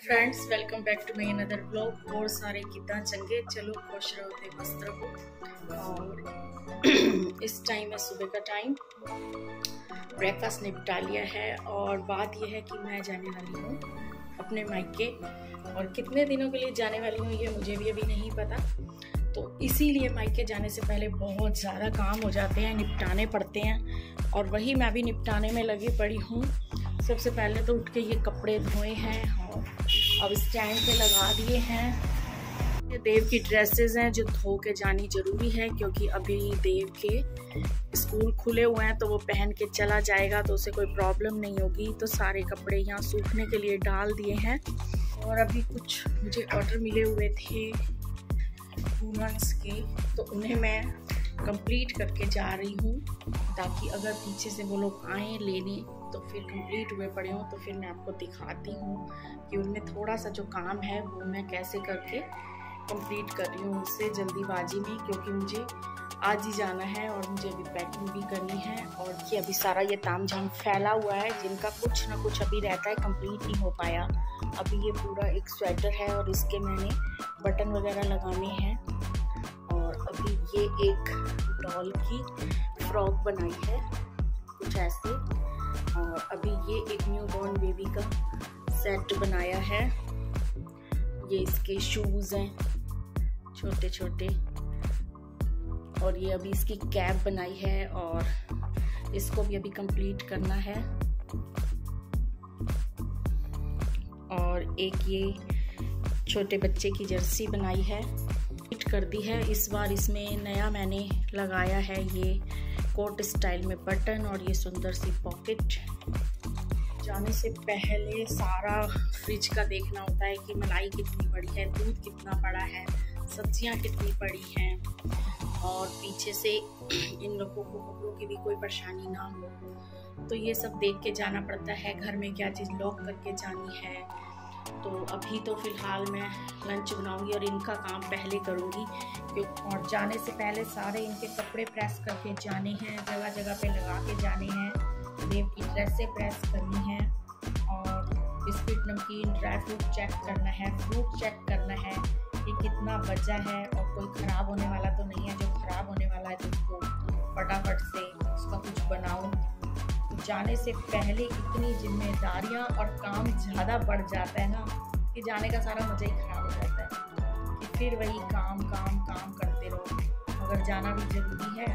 Friends welcome back to my another blog. और सारे कितना चंगे, चलो खुश रहो ते मस्त रहो। और इस टाइम है सुबह का टाइम, ब्रेकफास्ट निपटा लिया है। और बात यह है कि मैं जाने वाली हूँ अपने मायके, और कितने दिनों के लिए जाने वाली हूँ ये मुझे भी अभी नहीं पता। तो इसीलिए मायके जाने से पहले बहुत ज़्यादा काम हो जाते हैं, निपटाने पड़ते हैं, और वही मैं भी निपटाने में लगी पड़ी हूँ। सबसे पहले तो उठ के ये कपड़े धोए हैं और अब स्टैंड पे लगा दिए हैं। ये देव की ड्रेसेस हैं जो धो के जानी ज़रूरी है, क्योंकि अभी देव के स्कूल खुले हुए हैं तो वो पहन के चला जाएगा तो उसे कोई प्रॉब्लम नहीं होगी। तो सारे कपड़े यहाँ सूखने के लिए डाल दिए हैं। और अभी कुछ मुझे ऑर्डर मिले हुए थे वूमेंस के, तो उन्हें मैं कंप्लीट करके जा रही हूँ, ताकि अगर पीछे से वो लोग आए लेने तो फिर कंप्लीट हुए पड़े हों तो फिर मैं आपको दिखाती हूँ कि उनमें थोड़ा सा जो काम है वो मैं कैसे करके कंप्लीट कर रही हूँ उससे जल्दीबाजी में, क्योंकि मुझे आज ही जाना है और मुझे अभी पैकिंग भी करनी है। और कि अभी सारा ये तामझाम फैला हुआ है जिनका कुछ ना कुछ अभी रहता है, कंप्लीट नहीं हो पाया। अभी ये पूरा एक स्वेटर है और इसके मैंने बटन वगैरह लगाने हैं। और अभी ये एक डॉल की फ्रॉक बनाई है कुछ ऐसे। और अभी ये एक न्यू बॉर्न बेबी का सेट बनाया है। ये इसके शूज़ हैं छोटे छोटे, और ये अभी इसकी कैप बनाई है और इसको भी अभी कंप्लीट करना है। और एक ये छोटे बच्चे की जर्सी बनाई है, फिट कर दी है। इस बार इसमें नया मैंने लगाया है ये कोट स्टाइल में बटन और ये सुंदर सी पॉकेट। जाने से पहले सारा फ्रिज का देखना होता है कि मलाई कितनी बड़ी है, दूध कितना बड़ा है, सब्जियां कितनी बड़ी हैं, और पीछे से इन लोगों को कपड़ों की भी कोई परेशानी ना हो। तो ये सब देख के जाना पड़ता है, घर में क्या चीज़ लॉक करके जानी है। तो अभी तो फ़िलहाल मैं लंच बनाऊंगी और इनका काम पहले करूंगी, क्योंकि और जाने से पहले सारे इनके कपड़े प्रेस करके जाने हैं, जगह जगह पे लगा के जाने हैं। देव की ड्रेसें प्रेस करनी है, और बिस्किट नमकीन ड्राई फ्रूट चेक करना है, फ्रूट चेक करना है कि कितना बचा है और कोई ख़राब होने वाला तो नहीं है। जो ख़राब होने वाला है तो उसको फटाफट से उसका कुछ बनाऊँ। जाने से पहले इतनी जिम्मेदारियां और काम ज़्यादा बढ़ जाता है ना कि जाने का सारा मज़ा ही ख़राब हो जाता है, कि फिर वही काम काम काम करते रहो। मगर जाना भी ज़रूरी है।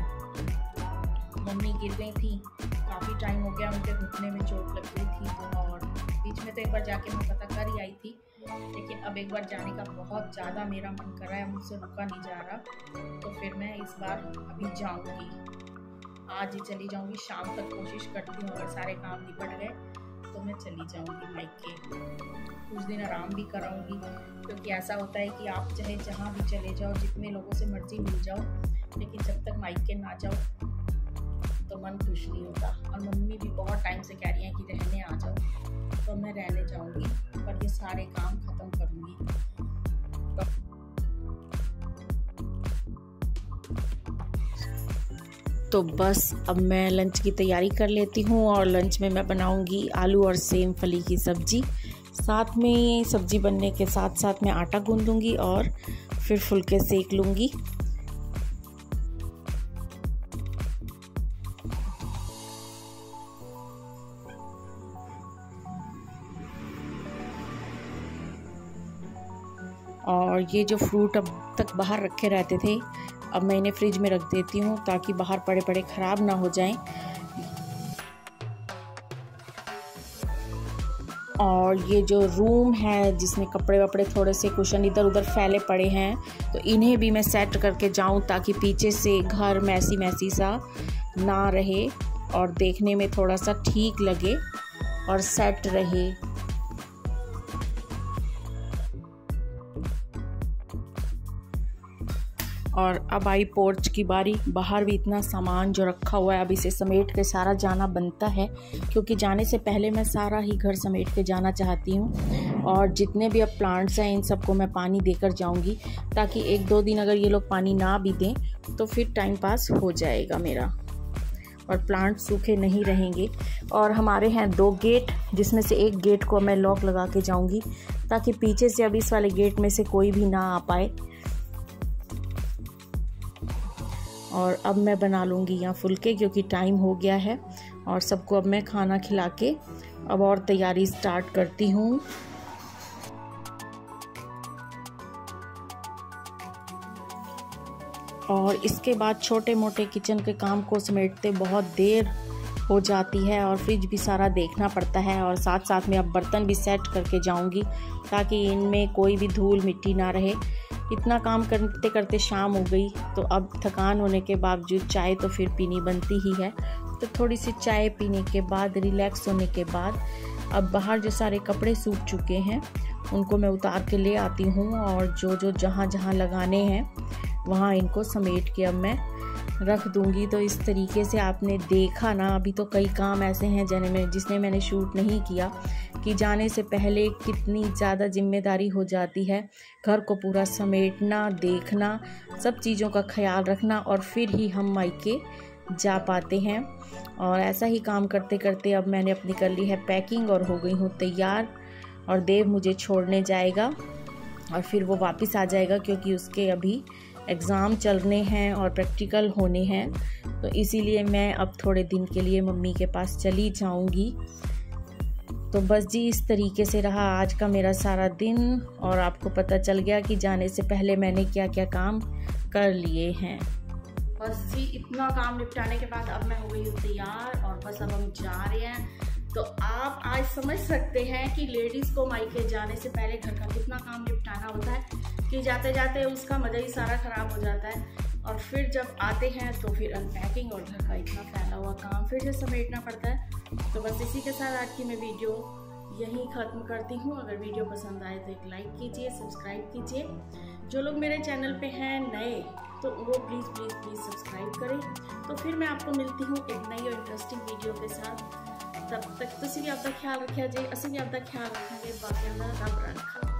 मम्मी गिर गई थी, काफ़ी टाइम हो गया, उनके घुटने में चोट लग गई थी, और बीच में तो एक बार जाके मैं पता कर ही आई थी, लेकिन अब एक बार जाने का बहुत ज़्यादा मेरा मन कर रहा है, मुझसे रुका नहीं जा रहा। तो फिर मैं इस बार अभी जाऊँगी, आज ही चली जाऊंगी। शाम तक कोशिश करती हूँ, अगर सारे काम निपट गए तो मैं चली जाऊंगी मायके। कुछ दिन आराम भी कराऊंगी, क्योंकि ऐसा होता है कि आप चाहे जहाँ भी चले जाओ, जितने लोगों से मर्जी मिल जाओ, लेकिन जब तक मायके ना जाओ तो मन खुश नहीं होता। और मम्मी भी बहुत टाइम से कह रही हैं कि रहने आ जाओ, तो मैं रहने जाऊँगी, पर ये सारे काम ख़त्म करूँगी। तो बस अब मैं लंच की तैयारी कर लेती हूँ, और लंच में मैं बनाऊँगी आलू और सेम फली की सब्ज़ी। साथ में सब्ज़ी बनने के साथ साथ मैं आटा गूँधूँगी और फिर फुलके सेक लूँगी। और ये जो फ्रूट अब तक बाहर रखे रहते थे, अब मैं इन्हें फ्रिज में रख देती हूँ ताकि बाहर पड़े पड़े ख़राब ना हो जाएं। और ये जो रूम है जिसमें कपड़े वपड़े थोड़े से कुशन इधर उधर फैले पड़े हैं, तो इन्हें भी मैं सेट करके जाऊँ ताकि पीछे से घर मैसी मैसी सा ना रहे और देखने में थोड़ा सा ठीक लगे और सेट रहे। और अब आई पोर्च की बारी। बाहर भी इतना सामान जो रखा हुआ है, अब इसे समेट के सारा जाना बनता है, क्योंकि जाने से पहले मैं सारा ही घर समेट के जाना चाहती हूँ। और जितने भी अब प्लांट्स हैं इन सबको मैं पानी देकर जाऊँगी, ताकि 1-2 दिन अगर ये लोग पानी ना भी दें तो फिर टाइम पास हो जाएगा मेरा। और प्लांट सूखे नहीं रहेंगे। और हमारे हैं 2 गेट, जिसमें से एक गेट को मैं लॉक लगा के जाऊंगी ताकि पीछे से अब इस वाले गेट में से कोई भी ना आ पाए। और अब मैं बना लूँगी यहाँ फुलके, क्योंकि टाइम हो गया है और सबको अब मैं खाना खिला के अब और तैयारी स्टार्ट करती हूँ। और इसके बाद छोटे मोटे किचन के काम को समेटते बहुत देर हो जाती है और फ्रिज भी सारा देखना पड़ता है, और साथ साथ में अब बर्तन भी सेट करके जाऊंगी ताकि इनमें कोई भी धूल मिट्टी ना रहे। इतना काम करते करते शाम हो गई, तो अब थकान होने के बावजूद चाय तो फिर पीनी बनती ही है। तो थोड़ी सी चाय पीने के बाद, रिलैक्स होने के बाद, अब बाहर जो सारे कपड़े सूख चुके हैं उनको मैं उतार के ले आती हूँ, और जो जहाँ जहाँ लगाने हैं वहाँ इनको समेट के अब मैं रख दूँगी। तो इस तरीके से आपने देखा ना, अभी तो कई काम ऐसे हैं जिसमें मैंने शूट नहीं किया कि जाने से पहले कितनी ज़्यादा जिम्मेदारी हो जाती है। घर को पूरा समेटना, देखना, सब चीज़ों का ख्याल रखना, और फिर ही हम मायके जा पाते हैं। और ऐसा ही काम करते करते अब मैंने अपनी कर ली है पैकिंग और हो गई हूँ तैयार। और देव मुझे छोड़ने जाएगा और फिर वो वापस आ जाएगा, क्योंकि उसके अभी एग्ज़ाम चलने हैं और प्रैक्टिकल होने हैं। तो इसीलिए मैं अब थोड़े दिन के लिए मम्मी के पास चली जाऊंगी। तो बस जी, इस तरीके से रहा आज का मेरा सारा दिन, और आपको पता चल गया कि जाने से पहले मैंने क्या क्या काम कर लिए हैं। बस जी, इतना काम निपटाने के बाद अब मैं हो गई हूँ तैयार, और बस अब हम जा रहे हैं। तो आप आज समझ सकते हैं कि लेडीज़ को मायके जाने से पहले घर का कितना काम निपटाना होता है, कि जाते जाते उसका मज़ा ही सारा ख़राब हो जाता है। और फिर जब आते हैं तो फिर अनपैकिंग और घर का इतना फैला हुआ काम फिर से समेटना पड़ता है। तो बस इसी के साथ आज की मैं वीडियो यहीं ख़त्म करती हूँ। अगर वीडियो पसंद आए तो एक लाइक कीजिए, सब्सक्राइब कीजिए। जो लोग मेरे चैनल पे हैं नए, तो वो प्लीज़ सब्सक्राइब करें। तो फिर मैं आपको मिलती हूँ एक नई और इंटरेस्टिंग वीडियो के साथ। तब तक तुसी भी आपका ख्याल रखिए जी, असं भी आपका ख्याल रखेंगे। बाकी रब रखा।